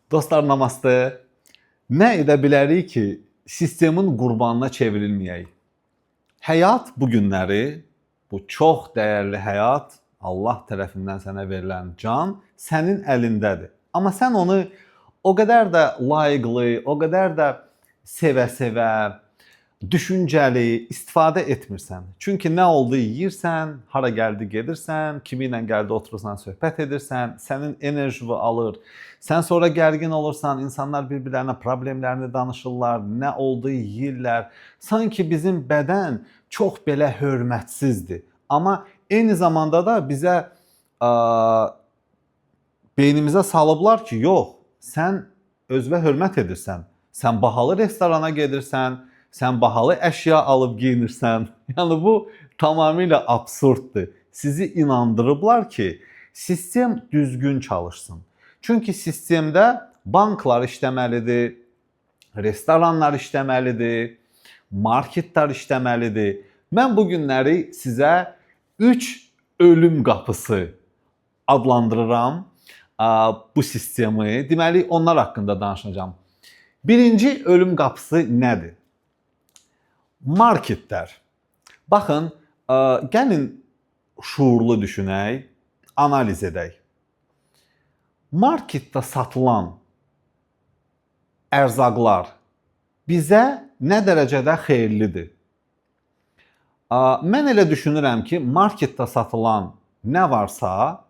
Dostlar, namaste. Nə edə bilərik ki, sistemin qurbanına çevrilməyək? Həyat bu günləri, bu çox dəyərli həyat, Allah tərəfindən sənə verilən can sənin əlindədir. Amma sən onu o qədər də layiqli, o qədər də sevə-sevə, düşüncəli istifadə etmirsən. Çünki nə oldu yeyirsən, hara gəldi gedirsən, kimi ilə gəldi oturursan, söhbət edirsən, sənin enerjini alır. Sən sonra gərgin olursan, insanlar bir-birlərinə problemlərini danışırlar, nə oldu yeyirlər. Sanki bizim bədən çox belə hörmətsizdir. Amma eyni zamanda da bizə beynimizə salıblar ki, yox, sən özünə hörmət edirsən. Sən bahalı restorana gedirsən, sən bahalı əşya alıb geyinirsən. Yəni bu tamamilə absurddur. Sizi inandırıblar ki, sistem düzgün çalışsın. Çünki sistemdə banklar işləməlidir, restoranlar işləməlidir, marketlər işləməlidir. Mən bu günləri sizə 3 ölüm qapısı adlandırıram bu sistemi. Deməli, onlar haqqında danışacağam. Birinci ölüm qapısı nədir? Marketlər. Baxın, gəlin şuurlu düşünək, analiz edək. Marketdə satılan ərzaqlar bizə nə dərəcədə xeyirlidir? Mən elə düşünürəm ki, marketdə satılan nə varsa,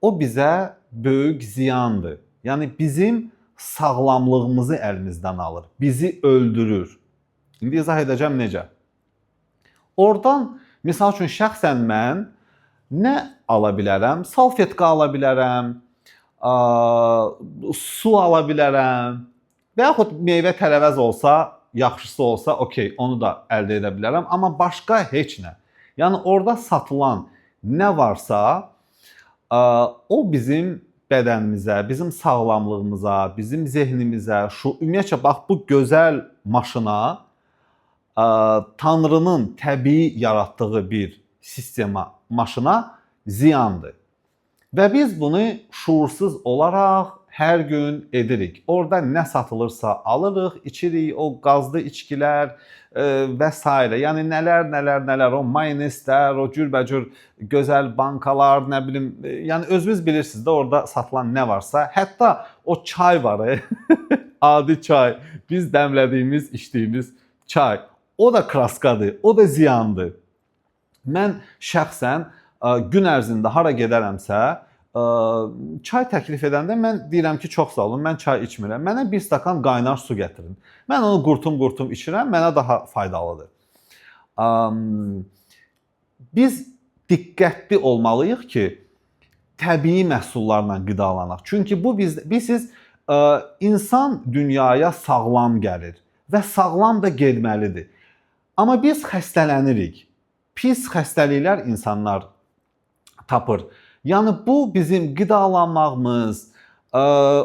o bizə böyük ziyandır. Yəni bizim sağlamlığımızı əlimizdən alır, bizi öldürür. İndi izah edəcəm necə. Oradan, misal üçün, şəxsən mən nə ala bilərəm? Salfetka ala bilərəm, su ala bilərəm və yaxud meyvə tərəvəz olsa, yaxşısı olsa, okey, onu da əldə edə bilərəm. Amma başqa heç nə. Yəni, orada satılan nə varsa, o bizim bədənimizə, bizim sağlamlığımıza, bizim zehnimizə, ümumiyyətcə, bax, bu gözəl maşına, Tanrının təbii yaratdığı bir sistema, maşına ziyandır. Və biz bunu şuursuz olaraq hər gün edirik. Orada nə satılırsa alırıq, içirik, o qazlı içkilər və s. Yəni nələr, o mayonezlər, o cürbəcür gözəl bankalar, nə bilim, yəni özünüz bilirsiniz də orada satılan nə varsa, hətta o çay var, adi çay, biz dəmlədiyimiz, içdiyimiz çay. O da kraskadır, o da ziyandır. Mən şəxsən gün ərzində hara gedərəmsə, çay təklif edəndə mən deyirəm ki, çox sağ olun, mən çay içmirəm. Mənə bir stakan qaynar su gətirin. Mən onu qurtum-qurtum içirəm, mənə daha faydalıdır. Biz diqqətli olmalıyıq ki, təbii məhsullarla qidalanaq. Çünki bu biz insan dünyaya sağlam gəlir və sağlam da getməlidir. Amma biz xəstələnirik. Pis xəstəliklər insanlar tapır. Yəni bu bizim qidalanmağımız,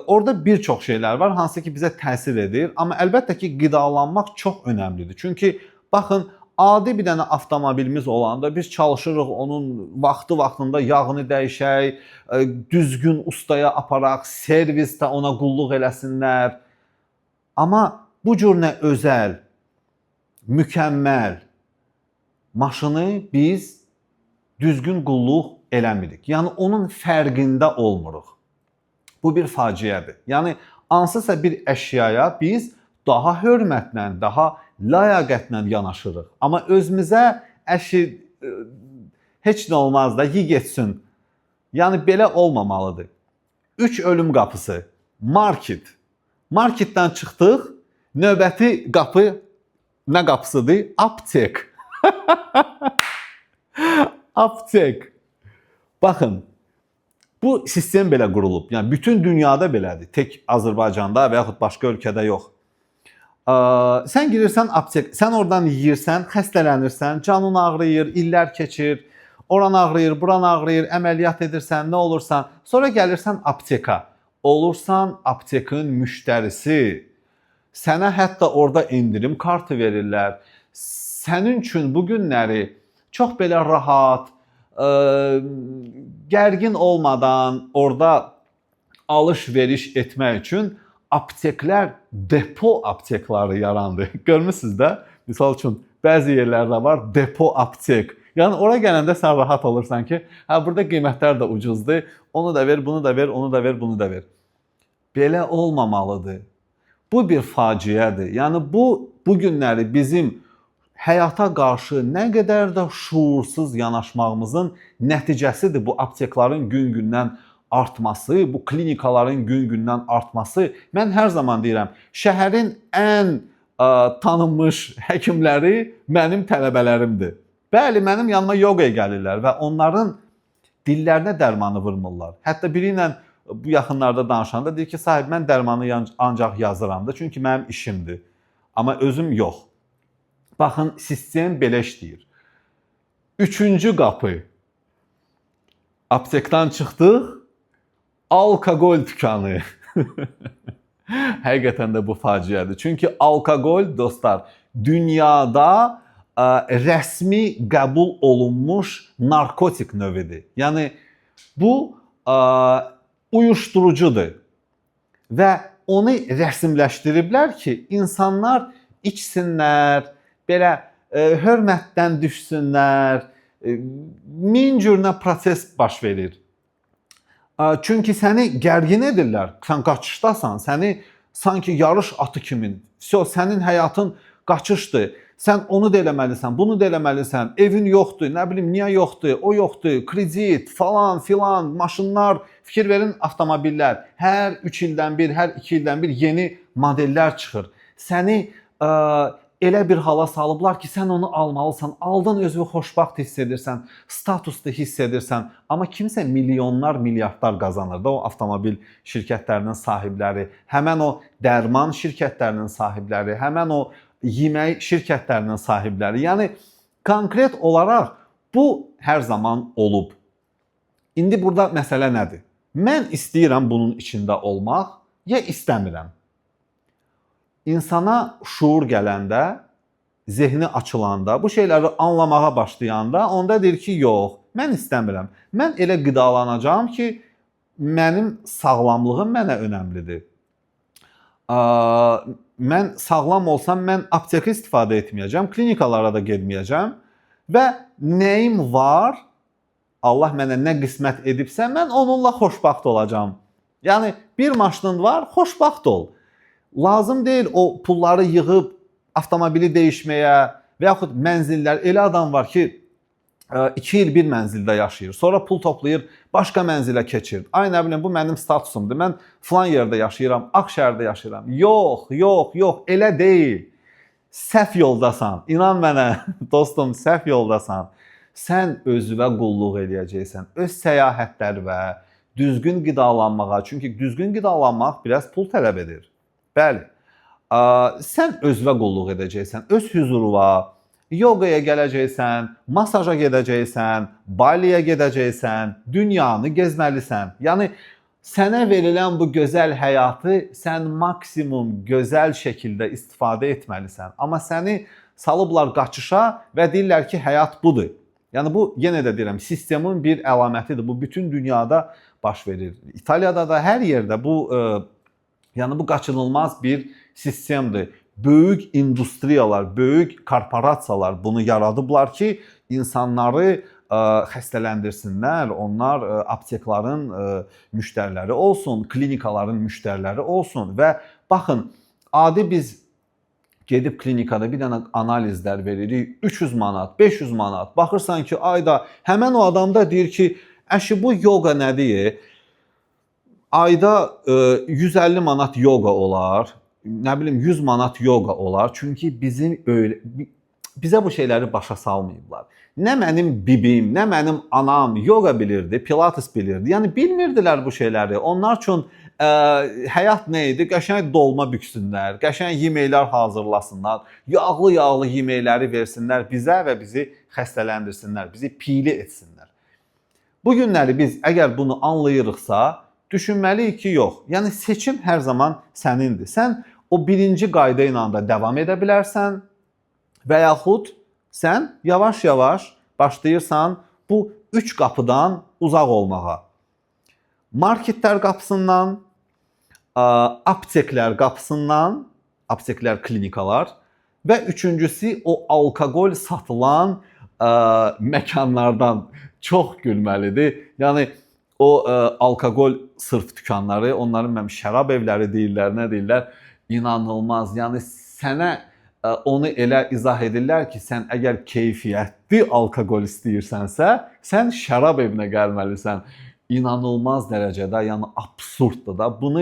orada bir çox şeylər var, hansı ki bizə təsir edir. Amma əlbəttə ki, qidalanmaq çox önəmlidir. Çünki baxın, adi bir dənə avtomobilimiz olanda biz çalışırıq onun vaxtında yağını dəyişək, düzgün ustaya aparaq, servisdə ona qulluq eləsinlər. Amma bu cür nə özəl, mükəmməl maşını biz düzgün qulluq eləmirik. Yəni onun fərqində olmuruq. Bu bir faciədir. Yəni hansısa bir əşyaya biz daha hörmətlə, daha ləyaqətlə yanaşırıq. Amma özümüzə heç nə olmaz da, yi getsin. Yəni belə olmamalıdır. 3 ölüm qapısı. Market. Marketdən çıxdıq, növbəti qapı nə qapısıdır? Aptek. Aptek. Baxın, bu sistem belə qurulub. Yəni bütün dünyada belədir. Tək Azərbaycanda və yaxud başqa ölkədə yox. Sən girirsən aptek, sən oradan yeyirsən, xəstələnirsən, canın ağrıyır, illər keçir, oran ağrıyır, buran ağrıyır, əməliyyat edirsən, nə olursan, sonra gəlirsən apteka. Olursan aptekin müştərisi. Sənə hətta orada indirim kartı verirlər. Sənin üçün bu günləri çox belə rahat, gərgin olmadan orada alış-veriş etmək üçün apteklər depo aptekları yarandı. Görmüsünüz də? Misal üçün bəzi yerlərdə var depo aptek. Yəni ora gələndə sən rahat olursan ki, hə burada qiymətlər də ucuzdur. Onu da ver, bunu da ver, onu da ver, bunu da ver. Belə olmamalıdır. Bu bir faciədir. Yəni bu günləri bizim həyata qarşı nə qədər də şuursuz yanaşmağımızın nəticəsidir bu aptekların gün-gündən artması, bu klinikaların gün-gündən artması. Mən hər zaman deyirəm, şəhərin ən tanınmış həkimləri mənim tələbələrimdir. Bəli, mənim yanıma yoqaya gəlirlər və onların dillərinə dərmanı vurmurlar. Hətta biri ilə bu yaxınlarda danışanda deyir ki, sahib, mən dərmanı ancaq yazıram da, çünki mənim işimdir. Amma özüm yox. Baxın, sistem belə işləyir. Üçüncü qapı. Aptekdən çıxdıq, alkoqol dükanı. Həqiqətən də bu faciədir. Çünki alkoqol, dostlar, dünyada rəsmi qəbul olunmuş narkotik növüdür. Yəni, bu uyuşdurucudur və onu rəsmləşdiriblər ki, insanlar içsinlər, belə hörmətdən düşsünlər, min cürünə proses baş verir. Çünki səni gərgin edirlər, sən qaçışdasan, səni sanki yarış atı kimi, sənin həyatın qaçışdır. Sən onu da eləməlisən, bunu da eləməlisən, evin yoxdur, nə bilim, niyə yoxdur, o yoxdur, kredit, falan, filan, maşınlar, fikir verin, avtomobillər. Hər 3 ildən bir, hər 2 ildən bir yeni modellər çıxır. Səni elə bir hala salıblar ki, sən onu almalısan, aldın özünü xoşbaxt hiss edirsən, statusda hiss edirsən. Amma kimsə milyonlar, milyardlar qazanır da o avtomobil şirkətlərinin sahibləri, həmən o dərman şirkətlərinin sahibləri, həmən o yemək şirkətlərinin sahibləri. Yəni, konkret olaraq bu hər zaman olub. İndi burada məsələ nədir? Mən istəyirəm bunun içində olmaq, ya istəmirəm. İnsana şuur gələndə, zehni açılanda, bu şeyləri anlamağa başlayanda, onda deyir ki, yox, mən istəmirəm. Mən elə qidalanacağım ki, mənim sağlamlığım mənə önəmlidir. Mən sağlam olsam, mən apteka istifadə etməyəcəm, klinikalara da getməyəcəm və nəyim var, Allah mənə nə qismət edibsə, mən onunla xoşbaxt olacağam. Yəni, bir maşının var, xoşbaxt ol. Lazım deyil o pulları yığıb avtomobili dəyişməyə və yaxud mənzillər. Elə adam var ki, 2 il bir mənzildə yaşayır, sonra pul toplayır, başqa mənzilə keçir. Ay nə bilim, bu mənim statusumdur, mən filan yerdə yaşayıram, Ağşəhərdə yaşayıram. Yox, yox, yox, elə deyil. Səhv yoldasan, inan mənə, dostum, səhv yoldasan. Sən özünə qulluq eləyəcəksən, öz səyahətlərinə, düzgün qidalanmağa, çünki düzgün qidalanmaq biraz pul tələb edir. Bəli, sən özünə qulluq edəcəksən, öz hüzuruna, yoqaya gələcəksən, masaja gedəcəksən, Baliyə gedəcəksən, dünyanı gezməlisən. Yəni, sənə verilən bu gözəl həyatı sən maksimum gözəl şəkildə istifadə etməlisən. Amma səni salıblar qaçışa və deyirlər ki, həyat budur. Yəni, bu, yenə də deyirəm, sistemin bir əlamətidir. Bu, bütün dünyada baş verir. İtaliyada da, hər yerdə bu, yəni bu qaçınılmaz bir sistemdir. Böyük industriyalar, böyük korporasiyalar bunu yaradıblar ki, insanları xəstələndirsinlər, onlar aptekların müştəriləri olsun, klinikaların müştəriləri olsun və baxın, adi biz gedib klinikada bir dənə analizlər veririk, 300 manat, 500 manat, baxırsan ki, ayda həmən o adam da deyir ki, əşi bu yoga nədir? Ayda 150 manat yoga olar, nə bilim 100 manat yoga olar. Çünki bizə bu şeyləri başa salmayıblar. Nə mənim bibim, nə mənim anam yoga bilirdi, pilates bilirdi. Yəni bilmirdilər bu şeyləri. Onlar üçün həyat nə idi? Qəşəng dolma büksünlər, qəşəng yeməklər hazırlasınlar, yağlı yeməkləri versinlər bizə və bizi xəstələndirsinlər, bizi piyli etsinlər. Bu günləri biz əgər bunu anlayırıqsa, düşünməliyik ki, yox. Yəni seçim hər zaman sənindir. Sən o birinci qayda ilə də davam edə bilərsən və yaxud sən yavaş-yavaş başlayırsan bu 3 qapıdan uzaq olmağa. Marketlər qapısından, apteklər qapısından, apteklər klinikalar və üçüncüsü o alkoqol satılan məkanlardan çox gülməlidir. Yəni o alkoqol sırf dükanları, onların mənim şərab evləri deyirlər, nə deyirlər? İnanılmaz. Yəni sənə onu elə izah edirlər ki, sən əgər keyfiyyətli alkoqol istəyirsənsə, sən şərab evinə gəlməlisən. İnanılmaz dərəcədə, yəni absurddur da. Bunu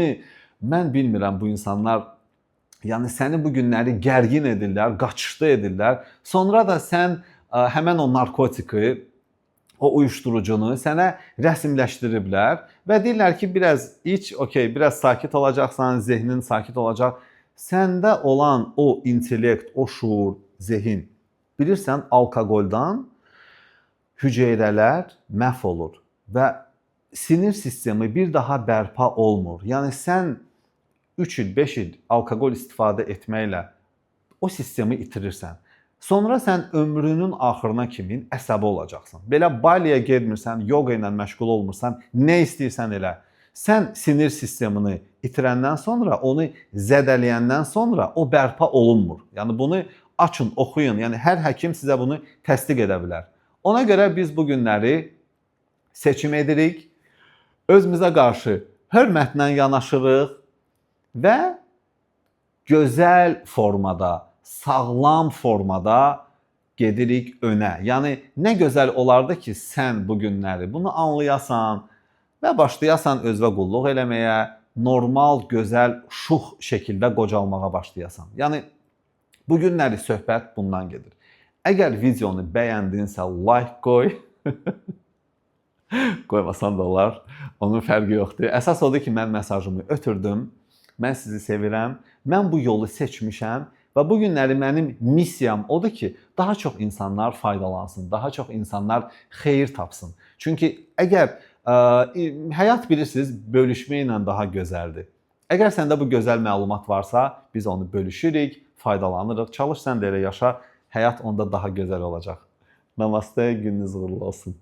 mən bilmirəm, bu insanlar yəni səni bu günləri gərgin edirlər, qaçışdı edirlər. Sonra da sən həmən o narkotiki, o uyuşturucunu sənə rəsmləşdiriblər və deyirlər ki, biraz iç, okey, biraz sakit olacaqsan, zehnin sakit olacaq. Səndə olan o intellekt, o şuur, zehin, bilirsən, alkoqoldan hüceyrələr məhv olur və sinir sistemi bir daha bərpa olmur. Yəni sən 3 il, 5 il alkoqol istifadə etməklə o sistemi itirirsən. Sonra sən ömrünün axırına kimi əsəbi olacaqsan. Belə Baliyə getmirsən, yoga ilə məşğul olmursan, nə istəyirsən elə. Sən sinir sistemini itirəndən sonra, onu zədələyəndən sonra o bərpa olunmur. Yəni bunu açın, oxuyun. Yəni hər həkim sizə bunu təsdiq edə bilər. Ona görə biz bu günləri seçim edirik, özümüzə qarşı hörmətlə yanaşırıq və gözəl formada, sağlam formada gedirik önə. Yəni nə gözəl olardı ki, sən bu günləri bunu anlayasan və başlayasan özünə qulluq eləməyə, normal, gözəl, şux şəkildə qocalmağa başlayasan. Yəni bu günləri söhbət bundan gedir. Əgər videonu bəyəndinsə like qoy. Qoymasan da olar. Onun fərqi yoxdur. Əsas odur ki, mən mesajımı ötürdüm. Mən sizi sevirəm. Mən bu yolu seçmişəm və bu günləri mənim missiyam odur ki, daha çox insanlar faydalansın, daha çox insanlar xeyir tapsın. Çünki əgər həyat bilirsiniz, bölüşməklə daha gözəldir. Əgər səndə bu gözəl məlumat varsa, biz onu bölüşürük, faydalanırıq. Çalış sən də elə yaşa, həyat onda daha gözəl olacaq. Namaste, gününüz uğurlu olsun.